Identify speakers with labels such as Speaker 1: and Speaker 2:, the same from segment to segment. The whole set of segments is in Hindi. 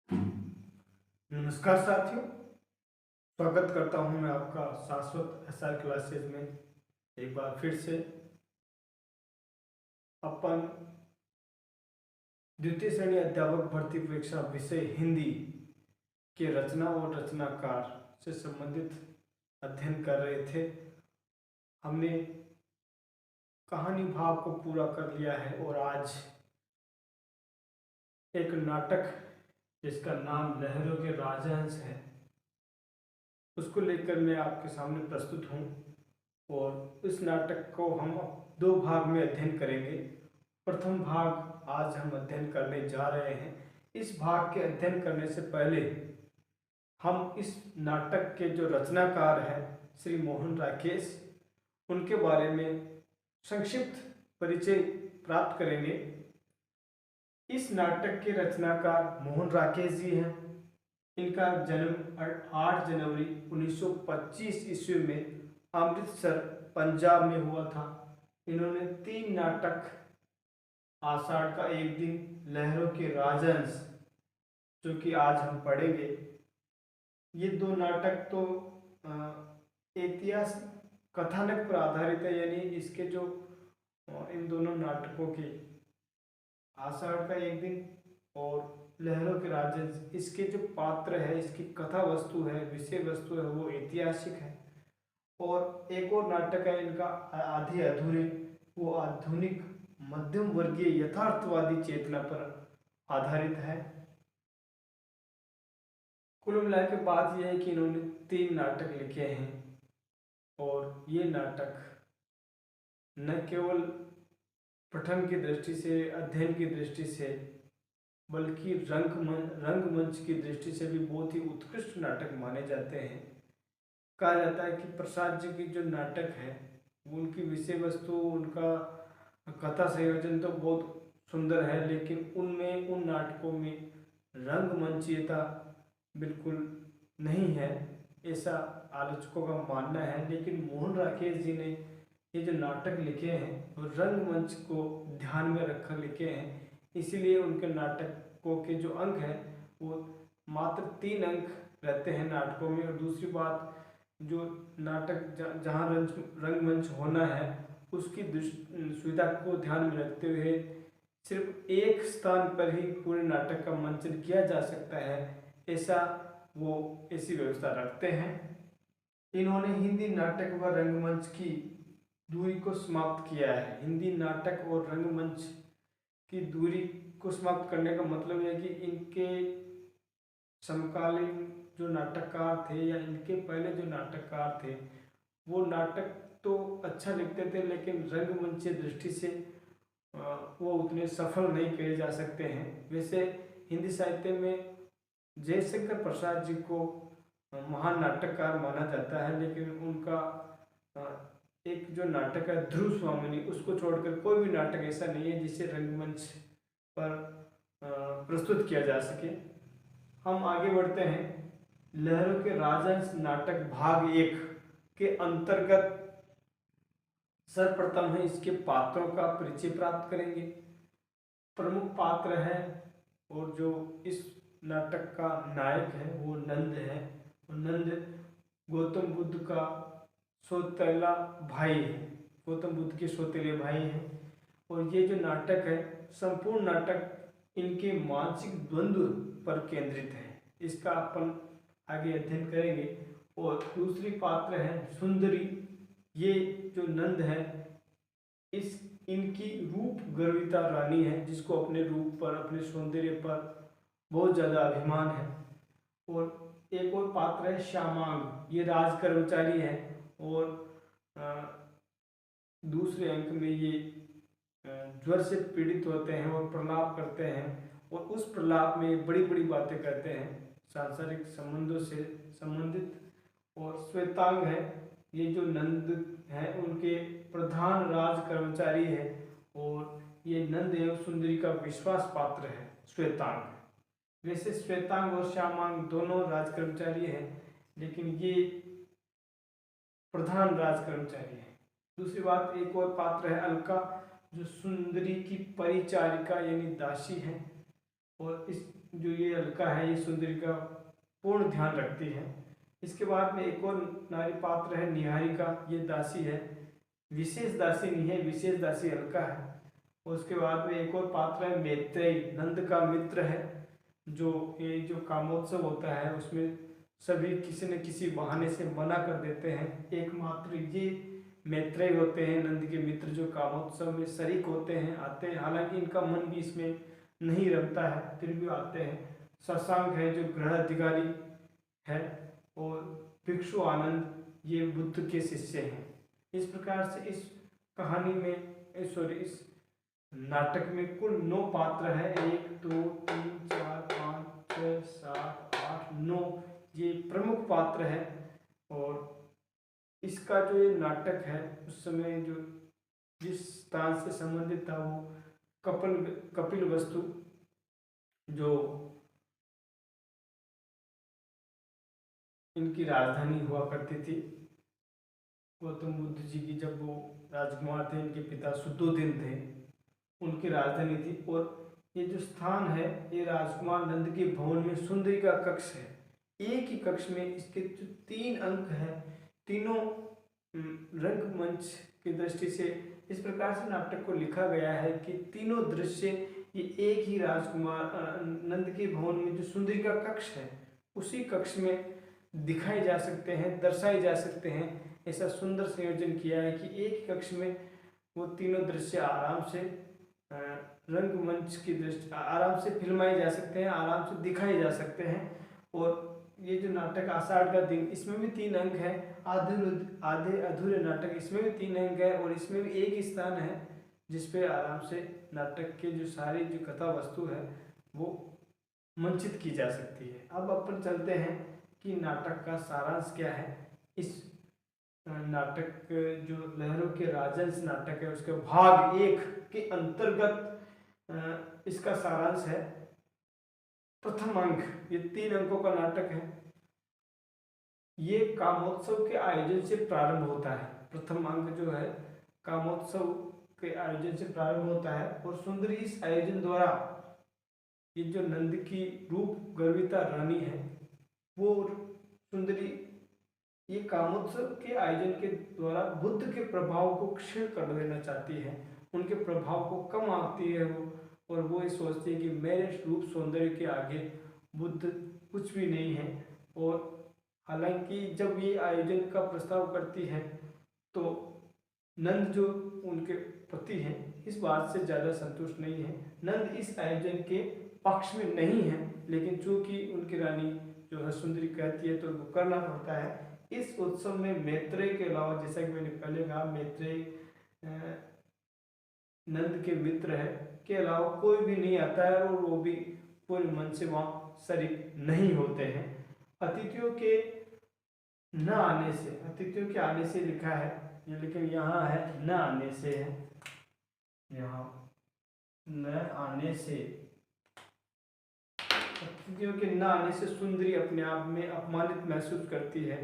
Speaker 1: नमस्कार साथियों, स्वागत करता हूं मैं आपका शाश्वत एसआर क्लासेज में। एक बार फिर से अपन द्वितीय श्रेणी अध्यापक भर्ती परीक्षा विषय हिंदी के रचना और रचनाकार से संबंधित अध्ययन कर रहे थे। हमने कहानी भाग को पूरा कर लिया है और आज एक नाटक जिसका नाम लहरों के राजहंस है उसको लेकर मैं आपके सामने प्रस्तुत हूँ। और इस नाटक को हम दो भाग में अध्ययन करेंगे। प्रथम भाग आज हम अध्ययन करने जा रहे हैं। इस भाग के अध्ययन करने से पहले हम इस नाटक के जो रचनाकार हैं श्री मोहन राकेश, उनके बारे में संक्षिप्त परिचय प्राप्त करेंगे। इस नाटक के रचनाकार मोहन राकेश जी हैं। इनका जन्म 8 जनवरी 1925 ईस्वी में अमृतसर पंजाब में हुआ था। इन्होंने 3 नाटक आषाढ़ का एक दिन, लहरों के राजहंस जो कि आज हम पढ़ेंगे, ये 2 नाटक तो इतिहास कथानक पर आधारित है। यानी इसके जो इन दोनों नाटकों के आषाढ़ का एक दिन और लहरों के राजहंस, इसके जो पात्र है, इसकी कथा वस्तु है, विषय वस्तु है, वो ऐतिहासिक है। और एक और नाटक है इनका आधे अधूरे, वो आधुनिक मध्यम वर्गीय यथार्थवादी चेतना पर आधारित है। कुल मिला के बात यह है कि इन्होंने 3 नाटक लिखे हैं और ये नाटक न केवल पठन की दृष्टि से, अध्ययन की दृष्टि से, बल्कि रंगमंच की दृष्टि से भी बहुत ही उत्कृष्ट नाटक माने जाते हैं। कहा जाता है कि प्रसाद जी की जो नाटक है उनकी विषय वस्तु, उनका कथा संयोजन तो बहुत सुंदर है, लेकिन उनमें, उन नाटकों में रंगमंचीयता बिल्कुल नहीं है, ऐसा आलोचकों का मानना है। लेकिन मोहन राकेश जी ने ये जो नाटक लिखे हैं वो रंगमंच को ध्यान में रखकर लिखे हैं, इसीलिए उनके नाटकों के जो अंक हैं वो मात्र 3 अंक रहते हैं नाटकों में। और दूसरी बात, जो नाटक जहाँ रंगमंच होना है उसकी सुविधा को ध्यान में रखते हुए सिर्फ एक स्थान पर ही पूरे नाटक का मंचन किया जा सकता है, ऐसी व्यवस्था रखते हैं। इन्होंने हिंदी नाटक व रंगमंच की दूरी को समाप्त किया है। हिंदी नाटक और रंगमंच की दूरी को समाप्त करने का मतलब है कि इनके समकालीन जो नाटककार थे या इनके पहले जो नाटककार थे वो नाटक तो अच्छा लिखते थे, लेकिन रंगमंचीय दृष्टि से वो उतने सफल नहीं कहे जा सकते हैं। वैसे हिंदी साहित्य में जयशंकर प्रसाद जी को महान नाटककार माना जाता है, लेकिन उनका एक जो नाटक है ध्रुव स्वामिनी, उसको छोड़कर कोई भी नाटक ऐसा नहीं है जिसे रंगमंच पर प्रस्तुत किया जा सके। हम आगे बढ़ते हैं। लहरों के राजहंस नाटक भाग 1 के अंतर्गत सर्वप्रथम है इसके पात्रों का परिचय प्राप्त करेंगे। प्रमुख पात्र है और जो इस नाटक का नायक है वो नंद है। और नंद गौतम बुद्ध का सौतेला भाई है, गौतम बुद्ध के सौतेले भाई हैं। और ये जो नाटक है, संपूर्ण नाटक इनके मानसिक द्वंद्व पर केंद्रित है। इसका अपन आगे अध्ययन करेंगे। और दूसरी पात्र है सुंदरी। ये जो नंद है इनकी रूप गर्विता रानी है, जिसको अपने रूप पर, अपने सौंदर्य पर बहुत ज़्यादा अभिमान है। और एक और पात्र है श्यामांग। ये राज कर्मचारी है और दूसरे अंक में ये ज्वर से पीड़ित होते हैं और प्रलाप करते हैं, और उस प्रलाप में बड़ी बड़ी बातें करते हैं सांसारिक संबंधों से संबंधित। और श्वेतांग है, ये जो नंद है उनके प्रधान राज कर्मचारी है, और ये नंद एवं सुंदरी का विश्वास पात्र है श्वेतांग। वैसे श्वेतांग और श्यामांग दोनों राज कर्मचारी हैं, लेकिन ये प्रधान राज कर्मचारी है। दूसरी बात, एक और पात्र है अलका, जो सुंदरी की परिचारिका यानी दासी है। और इस जो ये अलका है ये सुंदरी का पूर्ण ध्यान रखती है। इसके बाद में एक और नारी पात्र है निहारिका, ये दासी है, विशेष दासी नहीं है, विशेष दासी अलका है। और उसके बाद में एक और पात्र है मैत्रेयी, नंद का मित्र है, जो ये जो कामोत्सव होता है उसमें सभी किसी न किसी बहाने से मना कर देते हैं, एकमात्र ये मैत्रेयी होते हैं नंद के मित्र जो कामोत्सव में शरीक होते हैं, आते हैं। हालांकि इनका मन भी इसमें नहीं रमता है, फिर भी आते हैं। शशांक है जो गृह अधिकारी है, और भिक्षु आनंद ये बुद्ध के शिष्य हैं। इस प्रकार से इस कहानी में सॉरी इस नाटक में कुल 9 पात्र है, 1 2 3 4 5 6 7 8 9 ये प्रमुख पात्र है। और इसका जो ये नाटक है उस समय जो जिस स्थान से संबंधित था वो कपिल वस्तु जो इनकी राजधानी हुआ करती थी। गौतम बुद्ध जी की जब वो राजकुमार थे, इनके पिता शुद्धोधन थे, उनकी राजधानी थी। और ये जो स्थान है ये राजकुमार नंद के भवन में सुंदरी का कक्ष है। एक ही कक्ष में इसके जो 3 अंक हैं, तीनों रंगमंच की दृष्टि से इस प्रकार से नाटक को लिखा गया है कि तीनों दृश्य ये एक ही राजकुमार नंद के भवन में जो सुंदरी का कक्ष है उसी कक्ष में दिखाए जा सकते हैं, दर्शाए जा सकते हैं। ऐसा सुंदर संयोजन किया है कि एक ही कक्ष में वो तीनों दृश्य आराम से रंगमंच की दृष्टि आराम से फिल्माए जा सकते हैं, आराम से दिखाए जा सकते हैं। और ये जो नाटक आषाढ़ का दिन, इसमें भी 3 अंक है, आधे अधूरे नाटक इसमें भी 3 अंक है, और इसमें भी एक ही स्थान है जिसपे आराम से नाटक के जो सारी जो कथा वस्तु है वो मंचित की जा सकती है। अब अपन चलते हैं कि नाटक का सारांश क्या है। इस नाटक जो लहरों के राजहंस नाटक है उसके भाग 1 के अंतर्गत इसका सारांश है। प्रथम अंक, ये 3 अंकों का नाटक है, ये कामोत्सव के आयोजन से प्रारंभ होता है। प्रथम अंक जो है कामोत्सव के आयोजन से प्रारंभ होता है, और सुंदरी इस आयोजन द्वारा ये जो नंद की रूप गर्विता रानी है वो सुंदरी ये कामोत्सव के आयोजन के द्वारा बुद्ध के प्रभाव को क्षीण कर देना चाहती है, उनके प्रभाव को कम आंकती है वो, और वो ये सोचती है कि मेरे रूप सौंदर्य के आगे बुद्ध कुछ भी नहीं है। और हालांकि जब ये आयोजन का प्रस्ताव करती है तो नंद जो उनके पति हैं इस बात से ज़्यादा संतुष्ट नहीं है। नंद इस आयोजन के पक्ष में नहीं है, लेकिन चूंकि उनकी रानी जो है सुंदरी कहती है तो उनको करना पड़ता है। इस उत्सव में मैत्रेय के अलावा, जैसा कि मैंने पहले कहा, मैत्रेय नंद के मित्र है के अलावा कोई भी नहीं आता है, और वो भी पूरे मन से वहाँ शरीक नहीं होते हैं। अतिथियों के न आने से, अतिथियों के आने से लिखा है, लेकिन यहाँ है न आने से है, यहाँ न आने से, अतिथियों के न आने से सुंदरी अपने आप में अपमानित महसूस करती है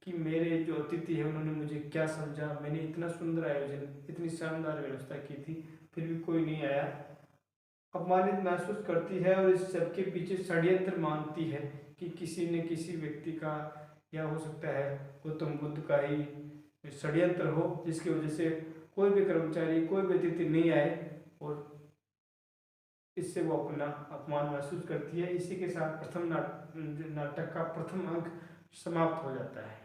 Speaker 1: कि मेरे जो अतिथि है उन्होंने मुझे क्या समझा, मैंने इतना सुंदर आयोजन, इतनी शानदार व्यवस्था की थी, फिर भी कोई नहीं आया। अपमानित महसूस करती है, और इस सबके पीछे षड्यंत्र मानती है कि किसी न किसी व्यक्ति का, या हो सकता है गौतम बुद्ध का ही षड्यंत्र हो, जिसकी वजह से कोई भी कर्मचारी, कोई भी अतिथि नहीं आए, और इससे वो अपना अपमान महसूस करती है। इसी के साथ प्रथम नाटक का प्रथम अंक समाप्त हो जाता है।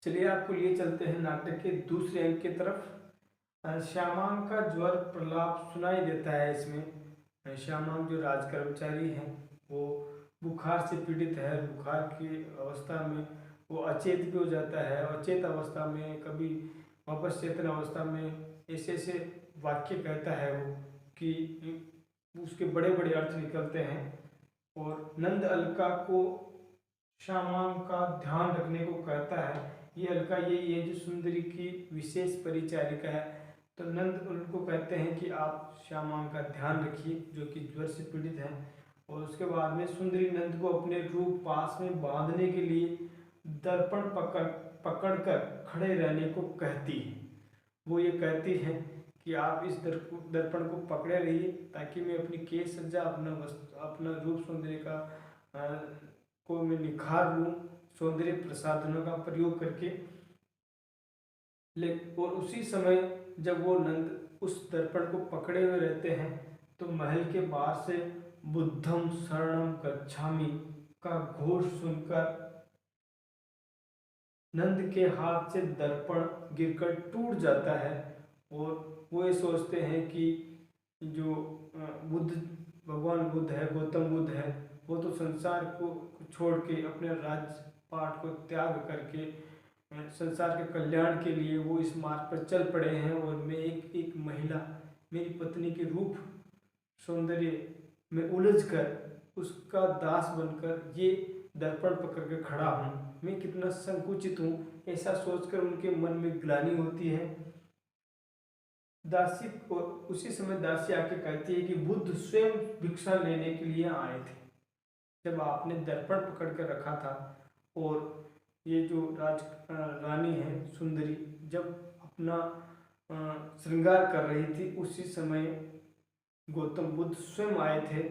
Speaker 1: चलिए आपको लिए चलते हैं नाटक के दूसरे अंक की तरफ। श्यामांग का ज्वर प्रलाप सुनाई देता है इसमें। श्यामांग जो राज कर्मचारी हैं वो बुखार से पीड़ित है। बुखार की अवस्था में वो अचेत भी हो जाता है, अचेत अवस्था में कभी वापस चेतन अवस्था में ऐसे ऐसे वाक्य कहता है वो कि उसके बड़े बड़े अर्थ निकलते हैं। और नंद अलका को श्यामांग का ध्यान रखने को कहता है। ये अलका यही है जो सुंदरी की विशेष परिचारिका है, तो नंद उनको कहते हैं कि आप श्यामांग का ध्यान रखिए जो कि ज्वर से पीड़ित है। और उसके बाद में सुंदरी नंद को अपने रूप पास में बांधने के लिए दर्पण पकड़ कर खड़े रहने को कहती है। वो ये कहती है कि कि आप इस दर्पण को पकड़े रहिए ताकि मैं अपनी केश सज्जा, अपना रूप सौंदर्य का को मैं निखार लूँ सौंदर्य प्रसाधनों का प्रयोग करके। और उसी समय जब वो नंद उस दर्पण को पकड़े हुए रहते हैं तो महल के बाहर से बुद्धम शरणम गच्छामि का घोष सुनकर नंद के हाथ से दर्पण गिरकर टूट जाता है और वो ये सोचते हैं कि जो बुद्ध, भगवान बुद्ध है, गौतम बुद्ध है, वो तो संसार को छोड़ के अपने राजपाट को त्याग करके संसार के कल्याण के लिए वो इस मार्ग पर चल पड़े हैं और मैं एक महिला, मेरी पत्नी के रूप सौंदर्य में उलझ कर उसका दास बनकर ये दर्पण पकड़ के खड़ा हूँ, मैं कितना संकुचित हूँ, ऐसा सोचकर उनके मन में ग्लानि होती है। दासी को उसी समय दासी आके कहती है कि बुद्ध स्वयं भिक्षा लेने के लिए आए थे। जब आपने दर्पण पकड़ कर रखा था और ये जो रानी है सुंदरी जब अपना श्रृंगार कर रही थी उसी समय गौतम बुद्ध स्वयं आए थे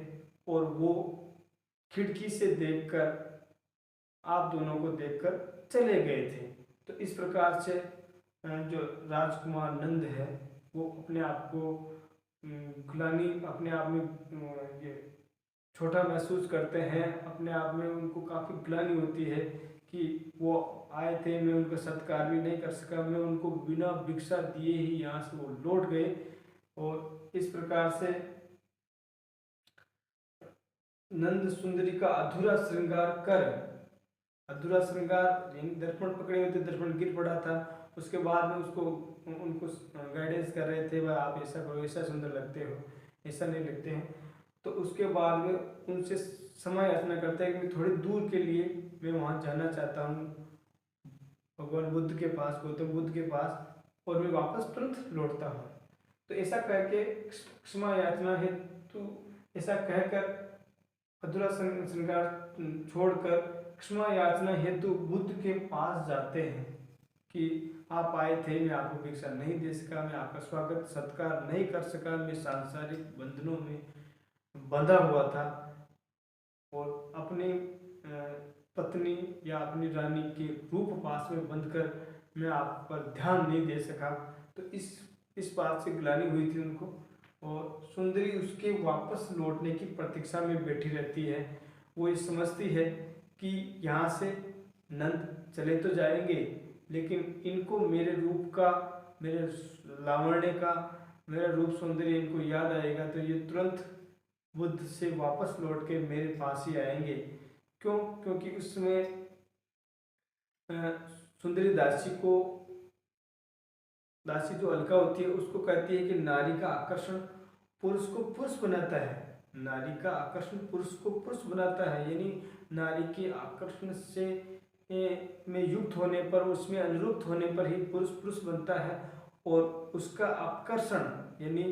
Speaker 1: और वो खिड़की से देखकर आप दोनों को देखकर चले गए थे। तो इस प्रकार से जो राजकुमार नंद है वो अपने आप को ग्लानि, अपने आप में ये छोटा महसूस करते हैं, अपने आप में उनको काफ़ी ग्लानि होती है कि वो आए थे, मैं उनका सत्कार भी नहीं कर सका, मैं उनको बिना भिक्षा दिए ही यहाँ से वो लौट गए। और इस प्रकार से नंद सुंदरी का अधूरा श्रृंगार यानी दर्पण पकड़े हुए थे, दर्पण गिर पड़ा था, उसके बाद में उनको गाइडेंस कर रहे थे, भाई आप ऐसा करो, ऐसा सुंदर लगते हो, ऐसा नहीं लगते हैं। तो उसके बाद में उनसे समय याचना करता है कि मैं थोड़ी दूर के लिए मैं वहाँ जाना चाहता हूँ भगवान बुद्ध के पास, गौतम बुद्ध के पास, और मैं वापस तुरंत लौटता हूँ। तो ऐसा कह के क्षमा याचना है, तो ऐसा कहकर अधूरा श्रृंगार छोड़कर क्षमा याचना हेतु बुद्ध के पास जाते हैं कि आप आए थे, मैं आपको भिक्षा नहीं दे सका, मैं आपका स्वागत सत्कार नहीं कर सका, मैं सांसारिक बंधनों में बंधा हुआ था और अपनी पत्नी या अपनी रानी के रूप पास में बंधकर मैं आप पर ध्यान नहीं दे सका। तो इस बात से ग्लानि हुई थी उनको। और सुंदरी उसके वापस लौटने की प्रतीक्षा में बैठी रहती है। वो ये समझती है कि यहाँ से नंद चले तो जाएंगे लेकिन इनको मेरे रूप का, मेरे लावण्य का, मेरा रूप सौंदर्य इनको याद आएगा तो ये तुरंत बुद्ध से वापस लौट के मेरे पास ही आएंगे। क्यों? क्योंकि उसमें सुंदरी दासी जो अलका होती है उसको कहती है कि नारी का आकर्षण पुरुष को पुरुष बनाता है, नारी का आकर्षण पुरुष को पुरुष बनाता है, यानी नारी के आकर्षण से में युक्त होने पर, उसमें अनुरूप होने पर ही पुरुष पुरुष बनता है। और उसका आकर्षण यानी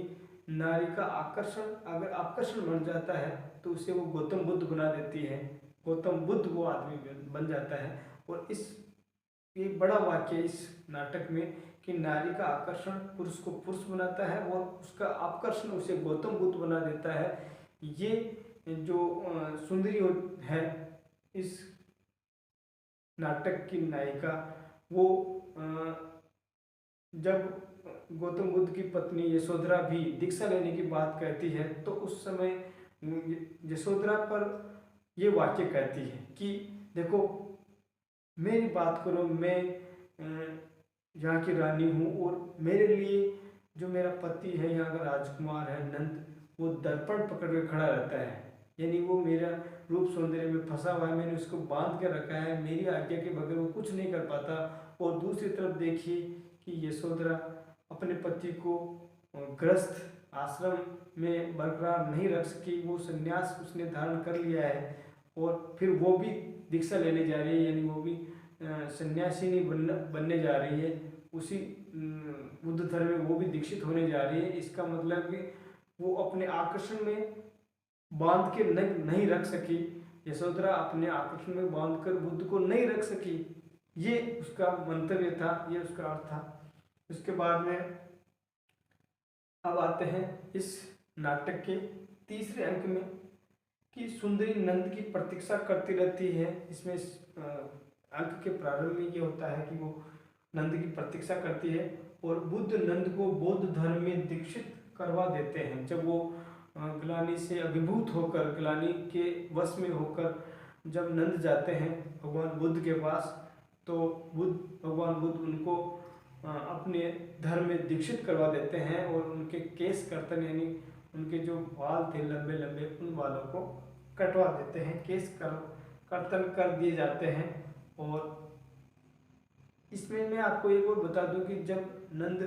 Speaker 1: नारी का आकर्षण अगर आकर्षण बन जाता है तो उसे वो गौतम बुद्ध बना देती है, गौतम बुद्ध वो आदमी बन जाता है। और ये बड़ा वाक्य इस नाटक में कि नारी का आकर्षण पुरुष को पुरुष बनाता है और उसका आकर्षण उसे गौतम बुद्ध बना देता है। ये जो सुंदरी है इस नाटक की नायिका, वो जब गौतम बुद्ध की पत्नी यशोधरा भी दीक्षा लेने की बात कहती है तो उस समय यशोधरा पर ये वाक्य कहती है कि देखो मेरी बात करो, मैं यहाँ की रानी हूँ और मेरे लिए जो मेरा पति है यहाँ का राजकुमार है नंद, वो दर्पण पकड़ के खड़ा रहता है, यानी वो मेरा रूप सौंदर्य में फंसा हुआ है, मैंने उसको बांध के रखा है, मेरी आज्ञा के बगैर वो कुछ नहीं कर पाता। और दूसरी तरफ देखिए कि यशोधरा अपने पति को ग्रस्त आश्रम में बरकरार नहीं रख सकी, वो संन्यास उसने धारण कर लिया है और फिर वो भी दीक्षा लेने जा रही है, यानी वो भी सन्यासिनी बनने जा रही है, उसी बुद्ध धर्म में वो भी दीक्षित होने जा रही है। इसका मतलब कि वो अपने आकर्षण में बांध के नहीं रख सकी, यशोधरा अपने आकर्षण में बांध कर बुद्ध को नहीं रख सकी, ये उसका मंतव्य था, ये उसका अर्थ था। उसके बाद में अब आते हैं इस नाटक के तीसरे अंक में कि सुंदरी नंद की प्रतीक्षा करती रहती है। इसमें अंक के प्रारंभ में ये होता है कि वो नंद की प्रतीक्षा करती है और बुद्ध नंद को बौद्ध धर्म में दीक्षित करवा देते हैं। जब वो ग्लानि से अभिभूत होकर, ग्लानि के वश में होकर जब नंद जाते हैं भगवान बुद्ध के पास, तो भगवान बुद्ध उनको अपने धर्म में दीक्षित करवा देते हैं और उनके केस कर्तन यानी उनके जो बाल थे लंबे लंबे, उन बालों को कटवा देते हैं, कर्तन कर दिए जाते हैं। और इसमें मैं आपको एक और बता दूं कि जब नंद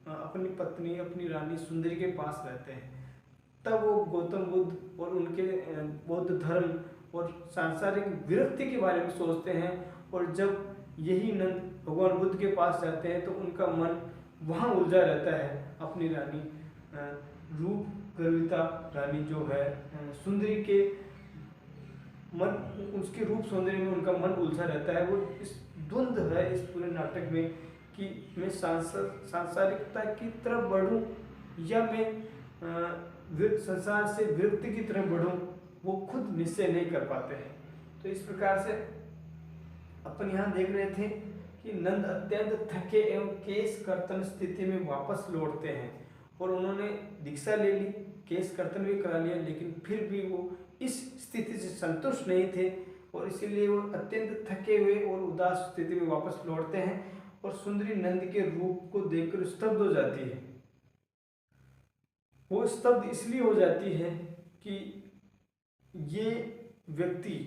Speaker 1: अपनी पत्नी, अपनी रानी सुंदरी के पास रहते हैं, तब वो गौतम बुद्ध और उनके बौद्ध धर्म और सांसारिक विरक्ति के बारे में सोचते हैं। और जब यही नंद भगवान बुद्ध के पास जाते हैं तो उनका मन वहाँ उलझा रहता है। अपनी रानी रूप गर्विता रानी जो है सुंदरी के मन, उसके रूप सौंदर्य में उनका मन उलझा रहता है। वो इस द्वंद्व है इस पूरे नाटक में कि मैं सांसारिकता की तरफ बढ़ूं या मैं संसार से विरक्ति की तरफ बढ़ूं, वो खुद निश्चय नहीं कर पाते हैं। तो इस प्रकार से अपन यहाँ देख रहे थे कि नंद अत्यंत थके एवं केस कर्तन स्थिति में वापस लौटते हैं और उन्होंने दीक्षा ले ली, केस कर्तन भी करा लिया, लेकिन फिर भी वो इस स्थिति से संतुष्ट नहीं थे और इसीलिए वो अत्यंत थके हुए और उदास स्थिति में वापस लौटते हैं और सुंदरी नंद के रूप को देखकर स्तब्ध हो जाती है। वो स्तब्ध इसलिए हो जाती है कि ये व्यक्ति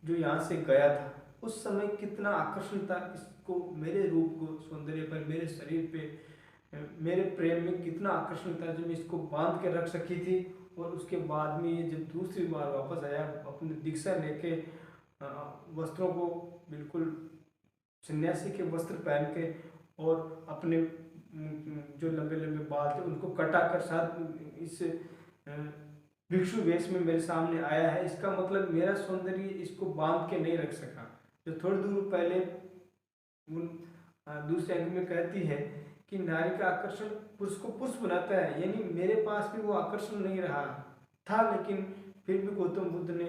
Speaker 1: जो यहाँ से गया था उस समय कितना आकर्षण था इसको, मेरे रूप को, सौंदर्य पर, मेरे शरीर पे, मेरे प्रेम में कितना आकर्षण था जो मैं इसको बांध के रख सकी थी। और उसके बाद में ये जब दूसरी बार वापस आया अपनी दीक्षा लेके, वस्त्रों को बिल्कुल सन्यासी के वस्त्र पहन के और अपने जो लंबे लंबे बाल थे उनको कटा कर साथ इस भिक्षु वेश में मेरे सामने आया है। इसका मतलब मेरा सौंदर्य इसको बांध के नहीं रख सका। जो थोड़ी दूर पहले दूसरे अंक में कहती है कि नारी का आकर्षण पुरुष को पुरुष बनाता है, यानी मेरे पास भी वो आकर्षण नहीं रहा था, लेकिन फिर भी गौतम बुद्ध ने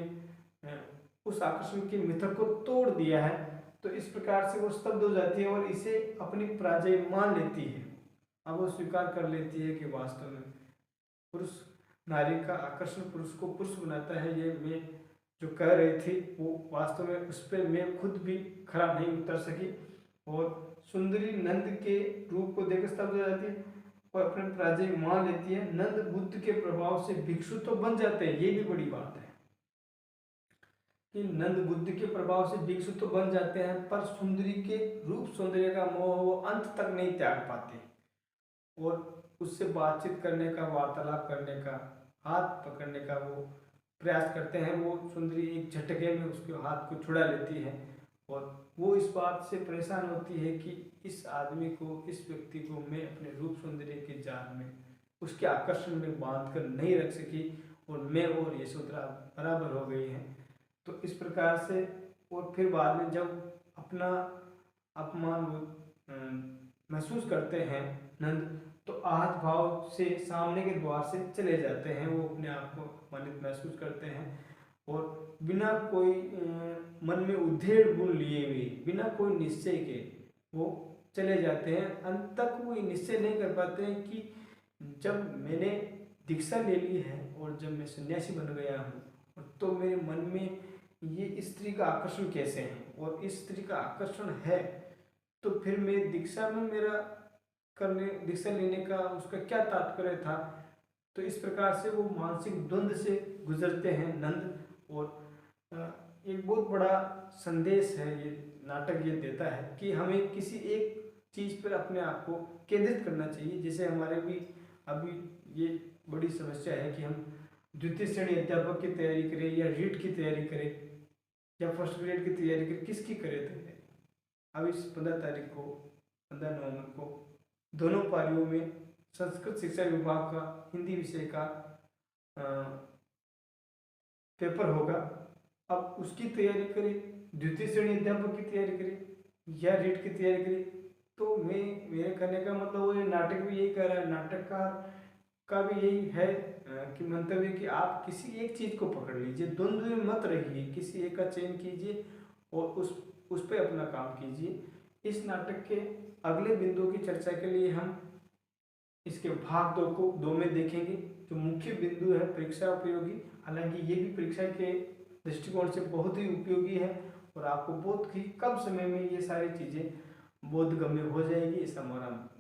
Speaker 1: उस आकर्षण के मिथक को तोड़ दिया है। तो इस प्रकार से वो स्तब्ध हो जाती है और इसे अपनी पराजय मान लेती है। अब वो स्वीकार कर लेती है कि वास्तव में पुरुष, नारी का आकर्षण पुरुष को पुरुष बनाता है। ये मैं जो कह रही थी वो वास्तव में उस पर मैं खुद भी खरा नहीं उतर सकी। और सुंदरी नंद के रूप को देकर स्तब्ध हो जाती है और अपने पराजय मान लेती है। नंद बुद्ध के प्रभाव से भिक्षु तो बन जाते हैं, ये भी बड़ी बात है कि नंद बुद्ध के प्रभाव से भिक्षु तो बन जाते हैं, पर सुंदरी के रूप सौंदर्य का मोह वो अंत तक नहीं त्याग पाते और उससे बातचीत करने का, वार्तालाप करने का, हाथ पकड़ने का वो प्रयास करते हैं। वो सुंदरी एक झटके में उसके हाथ को छुड़ा लेती है और वो इस बात से परेशान होती है कि इस आदमी को, इस व्यक्ति को मैं अपने रूप सौंदर्य के जाल में, उसके आकर्षण में बांध कर नहीं रख सकी और मैं और यशोधरा बराबर हो गई हैं। तो इस प्रकार से और फिर बाद में जब अपना अपमान महसूस करते हैं नंद, तो आहत भाव से सामने के द्वार से चले जाते हैं। वो अपने आप को अपमानित महसूस करते हैं और बिना कोई मन में उद्धेड़ गुण लिए हुए, बिना कोई निश्चय के वो चले जाते हैं। अंत तक वो ये निश्चय नहीं कर पाते हैं कि जब मैंने दीक्षा ले ली है और जब मैं सन्यासी बन गया हूँ तो मेरे मन में ये स्त्री का आकर्षण कैसे है, और इस स्त्री का आकर्षण है तो फिर मैं दीक्षा में मेरा दीक्षा लेने का उसका क्या तात्पर्य था। तो इस प्रकार से वो मानसिक द्वंद्व से गुजरते हैं नंद। और एक बहुत बड़ा संदेश है ये नाटक, ये देता है कि हमें किसी एक चीज़ पर अपने आप को केंद्रित करना चाहिए। जैसे हमारे भी अभी ये बड़ी समस्या है कि हम द्वितीय श्रेणी अध्यापक की तैयारी करें या रीट की तैयारी करें या फर्स्ट ग्रेड की तैयारी करें, किसकी करें। तो अब इस 15 तारीख को, 15 नवंबर को दोनों पारियों में संस्कृत शिक्षा विभाग का हिंदी विषय का पेपर होगा। अब उसकी तैयारी करें, द्वितीय श्रेणी अध्यापक की तैयारी करें या रीट की तैयारी करें। तो मेरे कहने का मतलब वो नाटक भी यही कह रहा है। नाटककार का भी यही है कि मंतव्य कि आप किसी एक चीज़ को पकड़ लीजिए, द्वंद्व में मत रहिए, किसी एक का चयन कीजिए और उस पे अपना काम कीजिए। इस नाटक के अगले बिंदु की चर्चा के लिए हम इसके भाग 2 में देखेंगे। जो मुख्य बिंदु है परीक्षा उपयोगी, हालांकि ये भी परीक्षा के दृष्टिकोण से बहुत ही उपयोगी है और आपको बहुत ही कम समय में ये सारी चीज़ें बोधगम्य हो जाएगी, ऐसा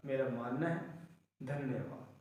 Speaker 1: मेरा मानना है। धन्यवाद।